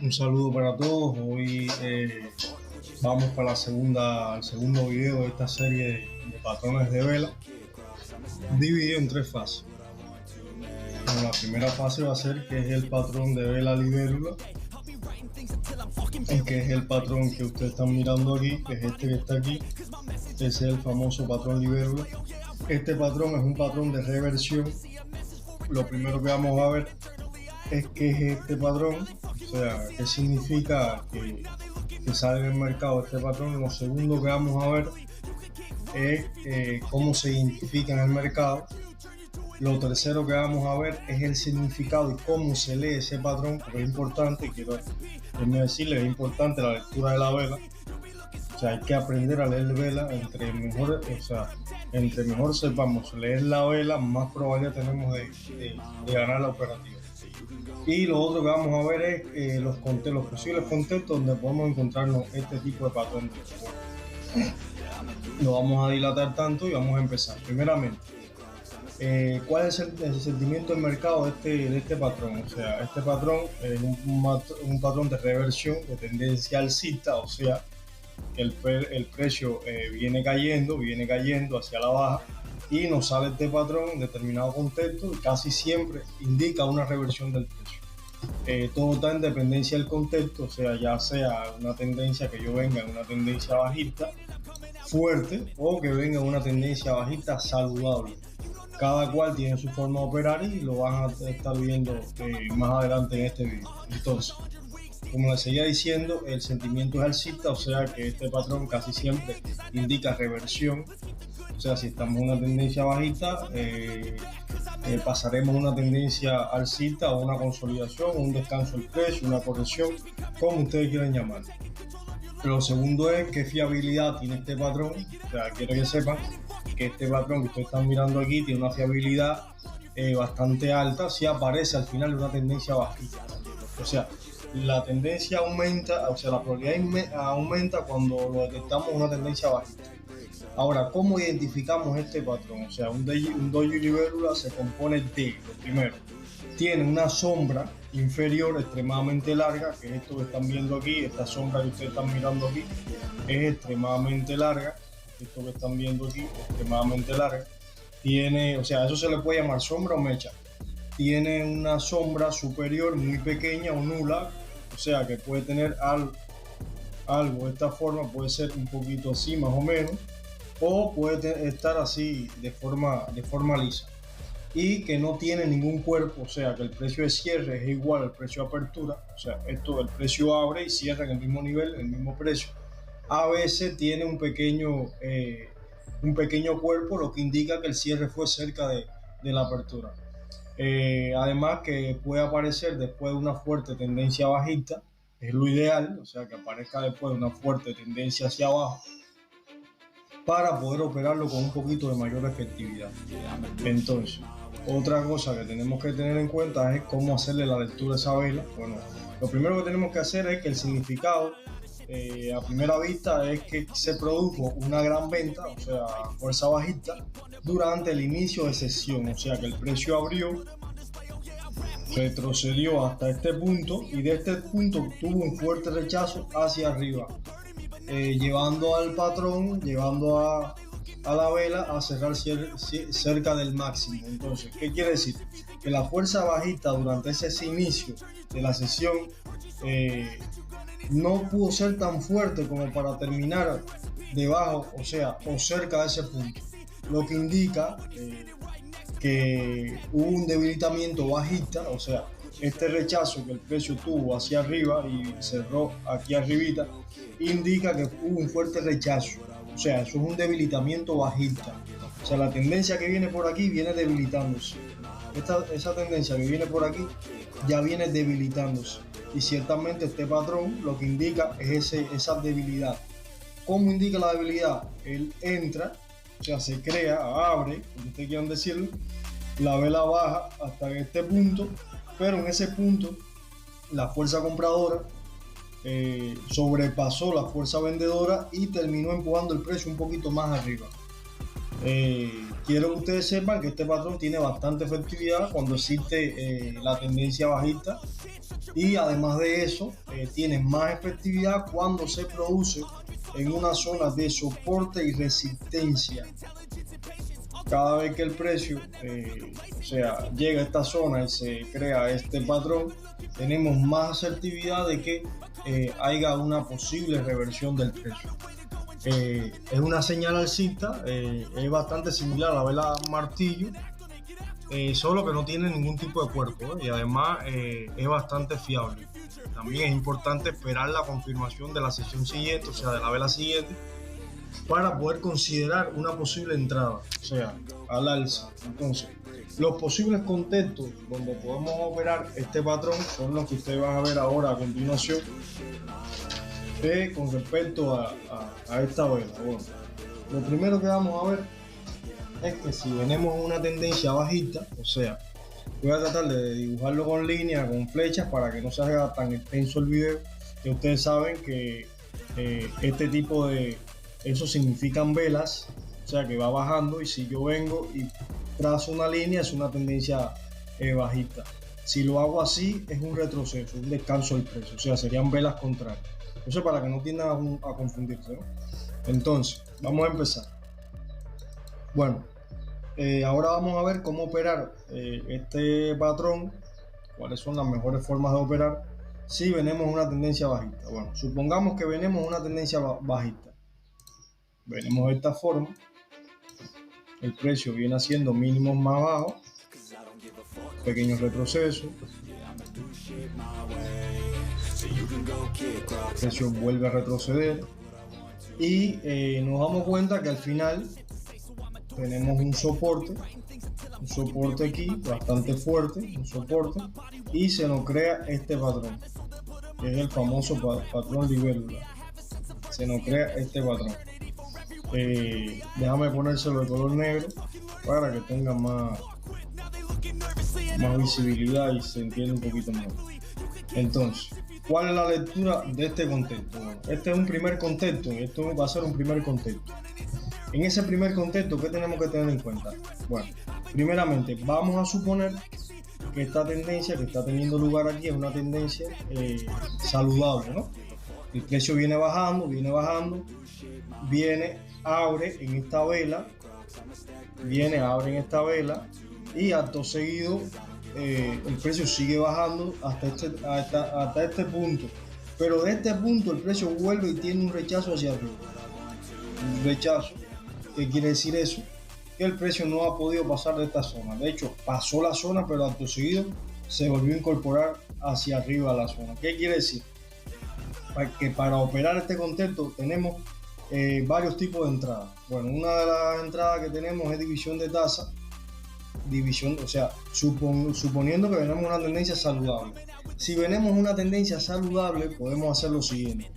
Un saludo para todos. Hoy vamos para el segundo video de esta serie de patrones de vela, dividido en tres fases. Bueno, la primera fase va a ser que es el patrón de vela libélula, que es el patrón que ustedes están mirando aquí, que es este que está aquí. Ese es el famoso patrón libélula. Este patrón es un patrón de reversión. Lo primero que vamos a ver es qué es este patrón, o sea, qué significa que sale en el mercado este patrón. Lo segundo que vamos a ver es cómo se identifica en el mercado. Lo tercero que vamos a ver es el significado y cómo se lee ese patrón, porque es importante, quiero decirles, es importante la lectura de la vela. O sea, hay que aprender a leer vela. Entre mejor sepamos leer la vela, más probabilidad tenemos de ganar la operativa. Y lo otro que vamos a ver es los posibles contextos donde podemos encontrarnos este tipo de patrón. No vamos a dilatar tanto y vamos a empezar. Primeramente, ¿cuál es el sentimiento del mercado de este patrón? O sea, este patrón es un patrón de reversión de tendencia alcista, o sea, que el precio viene cayendo hacia la baja y nos sale este patrón en determinado contexto y casi siempre indica una reversión del precio. Todo está en dependencia del contexto, o sea, ya sea una tendencia que yo venga en una tendencia bajista fuerte o que venga en una tendencia bajista saludable. Cada cual tiene su forma de operar y lo van a estar viendo más adelante en este video. Entonces, como les seguía diciendo, el sentimiento es alcista, o sea que este patrón casi siempre indica reversión. O sea, si estamos en una tendencia bajista, pasaremos una tendencia alcista o una consolidación, un descanso del precio, una corrección, como ustedes quieran llamarlo. Lo segundo es qué fiabilidad tiene este patrón. O sea, quiero que sepan que este patrón que ustedes están mirando aquí tiene una fiabilidad bastante alta si aparece al final de una tendencia bajista. O sea, la tendencia aumenta, o sea, la probabilidad aumenta cuando lo detectamos una tendencia bajista. Ahora, ¿cómo identificamos este patrón? O sea, un doji libélula se compone de, lo primero, tiene una sombra inferior extremadamente larga, que es esto que están viendo aquí, esta sombra que ustedes están mirando aquí, es extremadamente larga, esto que están viendo aquí, extremadamente larga. Tiene, o sea, eso se le puede llamar sombra o mecha. Tiene una sombra superior muy pequeña o nula, o sea, que puede tener algo de esta forma, puede ser un poquito así más o menos, o puede estar así de forma lisa, y que no tiene ningún cuerpo, o sea que el precio de cierre es igual al precio de apertura, o sea, el precio abre y cierra en el mismo nivel, en el mismo precio. A veces tiene un pequeño cuerpo, lo que indica que el cierre fue cerca de la apertura. Además que puede aparecer después de una fuerte tendencia bajista, es lo ideal, o sea que aparezca después de una fuerte tendencia hacia abajo, para poder operarlo con un poquito de mayor efectividad. Entonces, otra cosa que tenemos que tener en cuenta es cómo hacerle la lectura a esa vela. Bueno, lo primero que tenemos que hacer es que el significado a primera vista es que se produjo una gran venta, o sea, fuerza bajista, durante el inicio de sesión, o sea que el precio abrió, retrocedió hasta este punto y de este punto tuvo un fuerte rechazo hacia arriba, llevando al patrón, llevando a la vela a cerrar cerca del máximo. Entonces, ¿qué quiere decir? Que la fuerza bajista durante ese inicio de la sesión no pudo ser tan fuerte como para terminar debajo, o sea, o cerca de ese punto, lo que indica que hubo un debilitamiento bajista, o sea, este rechazo que el precio tuvo hacia arriba y cerró aquí arribita, indica que hubo un fuerte rechazo, o sea, eso es un debilitamiento bajista, o sea, la tendencia que viene por aquí viene debilitándose, esa tendencia que viene por aquí ya viene debilitándose, y ciertamente este patrón lo que indica es esa debilidad. ¿Cómo indica la debilidad? Él entra, o sea, se crea, abre, como ustedes quieran decirlo, la vela baja hasta este punto, pero en ese punto la fuerza compradora sobrepasó la fuerza vendedora y terminó empujando el precio un poquito más arriba. Quiero que ustedes sepan que este patrón tiene bastante efectividad cuando existe la tendencia bajista Y además de eso, tiene más efectividad cuando se produce en una zona de soporte y resistencia. Cada vez que el precio, llega a esta zona y se crea este patrón, tenemos más asertividad de que haya una posible reversión del precio. Es una señal alcista, es bastante similar a la vela martillo, solo que no tiene ningún tipo de cuerpo, y además es bastante fiable. También es importante esperar la confirmación de la sesión siguiente, o sea, de la vela siguiente, para poder considerar una posible entrada, o sea, al alza. Entonces, los posibles contextos donde podemos operar este patrón son los que ustedes van a ver ahora a continuación, con respecto a esta vela. Bueno, lo primero que vamos a ver es que si tenemos una tendencia bajista, o sea, voy a tratar de dibujarlo con líneas, con flechas, para que no se haga tan extenso el video, que ustedes saben que este tipo de, eso significan velas, o sea que va bajando, y si yo vengo y trazo una línea es una tendencia bajista. Si lo hago así es un retroceso, un descanso del precio, o sea, serían velas contrarias. Eso para que no tiendan a confundirse, ¿no? Entonces, vamos a empezar. Bueno, ahora vamos a ver cómo operar este patrón, cuáles son las mejores formas de operar si venimos una tendencia bajista. Bueno, supongamos que venimos una tendencia bajista. Venimos de esta forma, el precio viene haciendo mínimos más bajos, pequeños retrocesos, el precio vuelve a retroceder y nos damos cuenta que al final tenemos un soporte aquí bastante fuerte, un soporte, y se nos crea este patrón, que es el famoso patrón libélula. Se nos crea este patrón. Déjame ponérselo de color negro para que tenga más visibilidad y se entienda un poquito mejor. Entonces, ¿cuál es la lectura de este contexto? Bueno, este es un primer contexto, y esto va a ser un primer contexto. En ese primer contexto, ¿qué tenemos que tener en cuenta? Bueno, primeramente, vamos a suponer que esta tendencia que está teniendo lugar aquí es una tendencia saludable, ¿no? El precio viene bajando, abre en esta vela, abre en esta vela, y acto seguido el precio sigue bajando hasta este punto. Pero de este punto el precio vuelve y tiene un rechazo hacia arriba. Un rechazo. ¿Qué quiere decir eso? Que el precio no ha podido pasar de esta zona. De hecho, pasó la zona, pero acto seguido se volvió a incorporar hacia arriba a la zona. ¿Qué quiere decir? Que para operar este contexto tenemos varios tipos de entradas. Bueno, una de las entradas que tenemos es división de tasa. O sea, suponiendo que venimos una tendencia saludable. Si venimos una tendencia saludable, podemos hacer lo siguiente.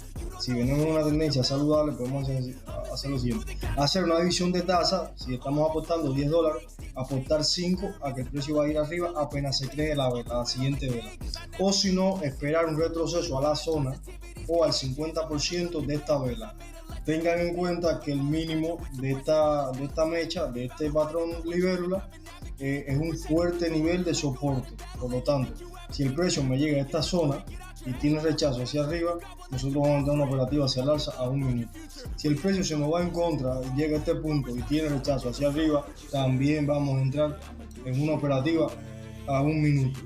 Hacer una división de tasa. Si estamos apostando $10, apostar 5 a que el precio va a ir arriba apenas se cree la siguiente vela. O si no, esperar un retroceso a la zona o al 50% de esta vela. Tengan en cuenta que el mínimo de esta mecha, de este patrón libélula, es un fuerte nivel de soporte. Por lo tanto, si el precio me llega a esta zona y tiene rechazo hacia arriba, nosotros vamos a entrar una operativa hacia el alza a 1 minuto. Si el precio se nos va en contra y llega a este punto y tiene rechazo hacia arriba, también vamos a entrar en una operativa a 1 minuto.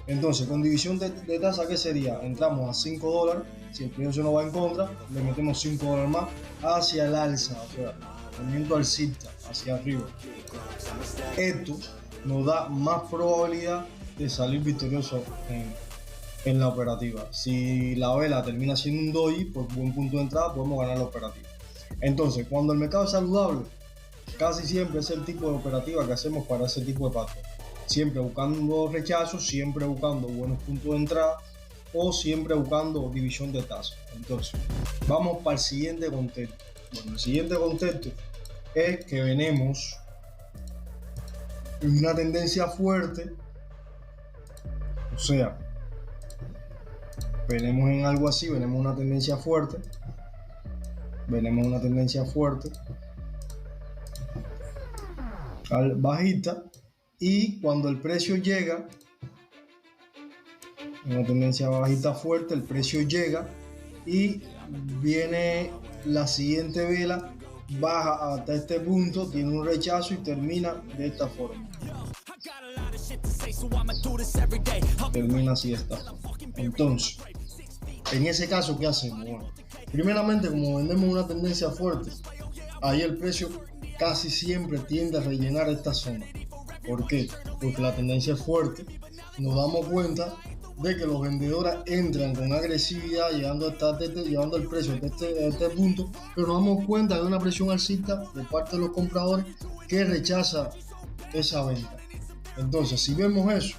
Entonces, con división de tasa, ¿qué sería? Entramos a $5. Si el precio se nos va en contra, le metemos $5 más hacia el alza, o sea, movimiento alcista hacia arriba. Esto nos da más probabilidad de salir victorioso en la operativa. Si la vela termina siendo un doji, por buen punto de entrada, podemos ganar la operativa. Entonces, cuando el mercado es saludable, casi siempre es el tipo de operativa que hacemos para ese tipo de patrón. Siempre buscando rechazos, siempre buscando buenos puntos de entrada, o siempre buscando división de tasa. Entonces, vamos para el siguiente contexto. Bueno, el siguiente contexto es que venimos en una tendencia fuerte, o sea, venimos en algo así, venimos una tendencia fuerte, bajita, y cuando el precio llega una tendencia bajista fuerte, el precio llega y viene la siguiente vela, baja hasta este punto, tiene un rechazo y termina de esta forma. Termina así esta forma. Entonces, en ese caso, ¿qué hacemos? Bueno, primeramente, como vendemos una tendencia fuerte, ahí el precio casi siempre tiende a rellenar esta zona. ¿Por qué? Porque la tendencia es fuerte. Nos damos cuenta de que los vendedores entran con agresividad llevando el precio a este punto, pero nos damos cuenta de una presión alcista de parte de los compradores que rechaza esa venta. Entonces, si vemos eso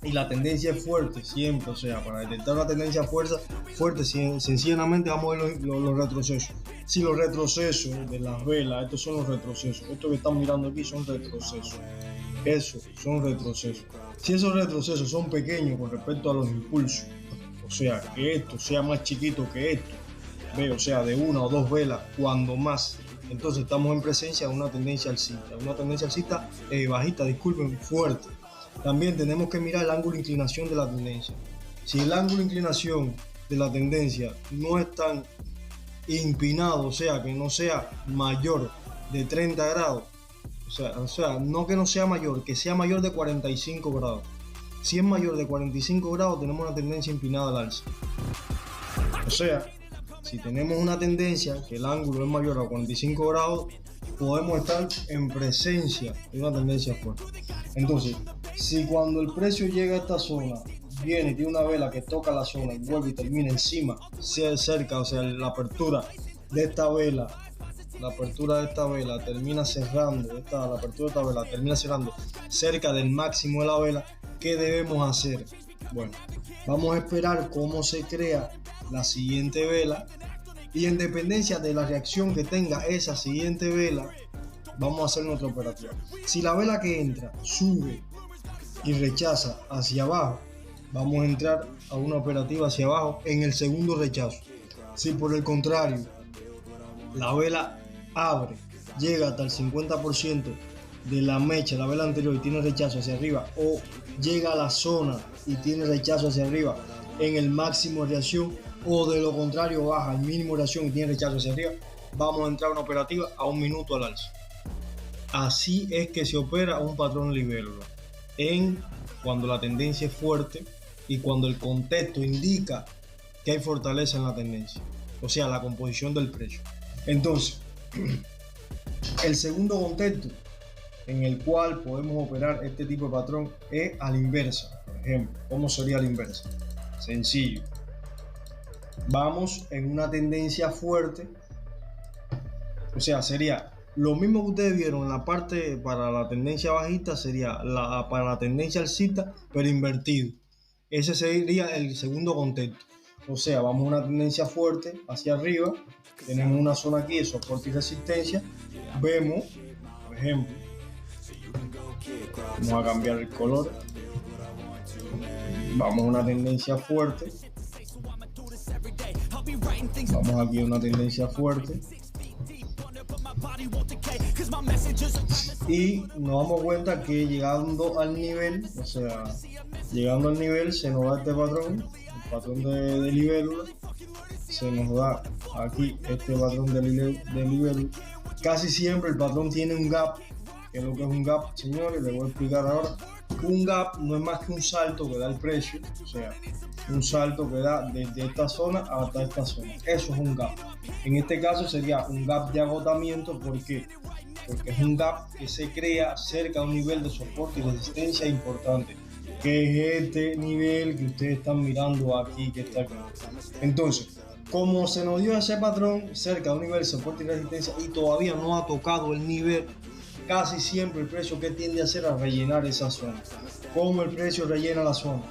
y la tendencia es fuerte siempre, o sea, para detectar una tendencia fuerte, sencillamente vamos a ver los retrocesos. Si los retrocesos de las velas, estos son los retrocesos, esto que están mirando aquí son retrocesos. Esos son retrocesos. Si esos retrocesos son pequeños con respecto a los impulsos, o sea, que esto sea más chiquito que esto, o sea, de una o dos velas, cuando más, entonces estamos en presencia de una tendencia alcista, bajista, disculpen, fuerte. También tenemos que mirar el ángulo de inclinación de la tendencia. Si el ángulo de inclinación de la tendencia no es tan empinado, o sea, que no sea mayor de 30 grados, o sea, no que no sea mayor, que sea mayor de 45 grados. Si es mayor de 45 grados, tenemos una tendencia empinada al alza. O sea, si tenemos una tendencia que el ángulo es mayor a 45 grados, podemos estar en presencia de una tendencia fuerte. Entonces, si cuando el precio llega a esta zona, viene y tiene una vela que toca la zona y vuelve y termina encima, cerca, o sea, la apertura de esta vela, termina cerrando, cerca del máximo de la vela, ¿qué debemos hacer? Bueno, vamos a esperar cómo se crea la siguiente vela y en dependencia de la reacción que tenga esa siguiente vela, vamos a hacer nuestra operativa. Si la vela que entra sube y rechaza hacia abajo, vamos a entrar a una operativa hacia abajo en el segundo rechazo. Si por el contrario la vela abre, llega hasta el 50% de la mecha, la vela anterior, y tiene rechazo hacia arriba, o llega a la zona y tiene rechazo hacia arriba en el máximo de reacción, o de lo contrario baja al mínimo de reacción y tiene rechazo hacia arriba, vamos a entrar a una operativa a 1 minuto al alza. Así es que se opera un patrón libélula cuando la tendencia es fuerte y cuando el contexto indica que hay fortaleza en la tendencia, o sea, la composición del precio. Entonces, el segundo contexto en el cual podemos operar este tipo de patrón es a la inversa. Por ejemplo, ¿cómo sería la inversa? Sencillo. Vamos en una tendencia fuerte, o sea, sería lo mismo que ustedes vieron en la parte para la tendencia bajista, sería para la tendencia alcista, pero invertido. Ese sería el segundo contexto. O sea, vamos a una tendencia fuerte hacia arriba, tenemos una zona aquí de soporte y resistencia, vemos, por ejemplo, vamos a cambiar el color, vamos a una tendencia fuerte, vamos aquí a una tendencia fuerte y nos damos cuenta que llegando al nivel, se nos da este patrón, el patrón de libélula, se nos da aquí este patrón de libélula. Casi siempre el patrón tiene un gap. ¿Qué es lo que es un gap, señores? Les voy a explicar ahora. Un gap no es más que un salto que da el precio, o sea, un salto que da desde esta zona hasta esta zona. Eso es un gap. En este caso sería un gap de agotamiento. ¿Por qué? Porque es un gap que se crea cerca de un nivel de soporte y resistencia importante, que es este nivel que ustedes están mirando aquí, que está aquí. Entonces, como se nos dio ese patrón cerca de un nivel de soporte y resistencia y todavía no ha tocado el nivel, casi siempre el precio que tiende a hacer a rellenar esa zona. ¿Cómo el precio rellena la zona?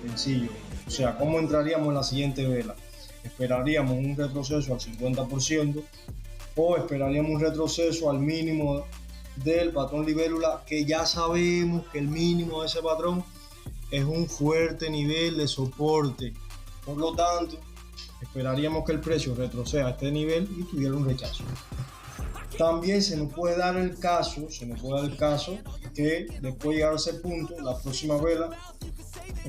Sencillo. O sea, ¿cómo entraríamos en la siguiente vela? Esperaríamos un retroceso al 50% o esperaríamos un retroceso al mínimo del patrón libélula, que ya sabemos que el mínimo de ese patrón es un fuerte nivel de soporte. Por lo tanto, esperaríamos que el precio retroceda a este nivel y tuviera un rechazo. También se nos puede dar el caso que después de llegar a ese punto, la próxima vela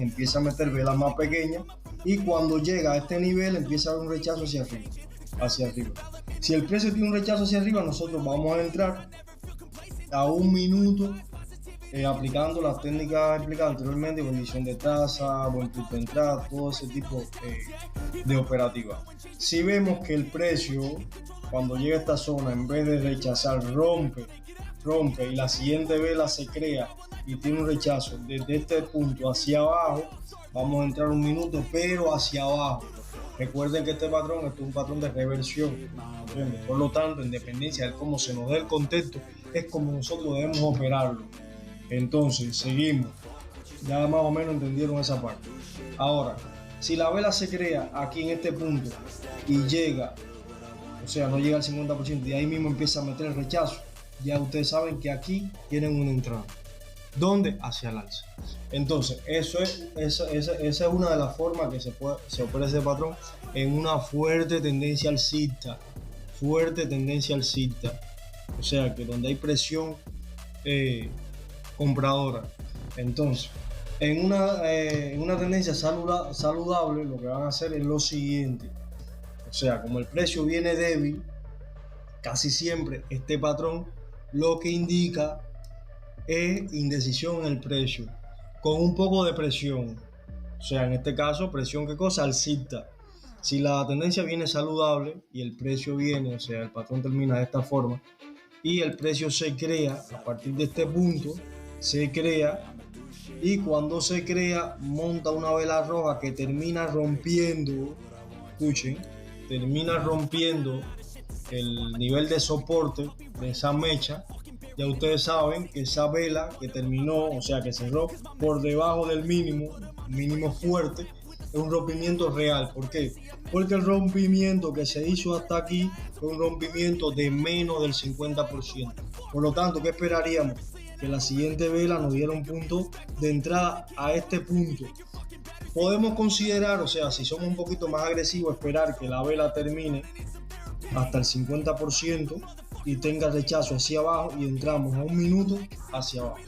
empieza a meter velas más pequeñas y cuando llega a este nivel empieza a haber un rechazo hacia arriba. Si el precio tiene un rechazo hacia arriba, nosotros vamos a entrar a 1 minuto aplicando las técnicas explicadas anteriormente, condición de tasa, buen punto de entrada, todo ese tipo de operativas. Si vemos que el precio, cuando llega a esta zona, en vez de rechazar, rompe y la siguiente vela se crea y tiene un rechazo desde este punto hacia abajo, vamos a entrar 1 minuto, pero hacia abajo. Recuerden que este patrón es un patrón de reversión, ¿entiendes? Por lo tanto, en dependencia de cómo se nos dé el contexto, es como nosotros debemos operarlo. Entonces, seguimos. Ya más o menos entendieron esa parte. Ahora, si la vela se crea aquí en este punto y llega, o sea, no llega al 50% y ahí mismo empieza a meter el rechazo, ya ustedes saben que aquí tienen una entrada. ¿Dónde? Hacia el alza. Entonces, esa es una de las formas que se opera ese patrón en una fuerte tendencia alcista. O sea, que donde hay presión compradora. Entonces, en una tendencia saludable, lo que van a hacer es lo siguiente. O sea, como el precio viene débil, casi siempre este patrón lo que indica es indecisión en el precio, con un poco de presión. O sea, en este caso, presión, ¿qué cosa? Alcista. Si la tendencia viene saludable y el precio viene, o sea, el patrón termina de esta forma, y el precio se crea a partir de este punto, se crea, y cuando se crea, monta una vela roja que termina rompiendo, escuchen, termina rompiendo el nivel de soporte de esa mecha. Ya ustedes saben que esa vela que terminó, o sea que cerró por debajo del mínimo fuerte, es un rompimiento real. ¿Por qué? Porque el rompimiento que se hizo hasta aquí fue un rompimiento de menos del 50%. Por lo tanto, ¿qué esperaríamos? Que la siguiente vela nos diera un punto de entrada a este punto. Podemos considerar, o sea, si somos un poquito más agresivos, esperar que la vela termine hasta el 50% y tenga rechazo hacia abajo y entramos a 1 minuto hacia abajo.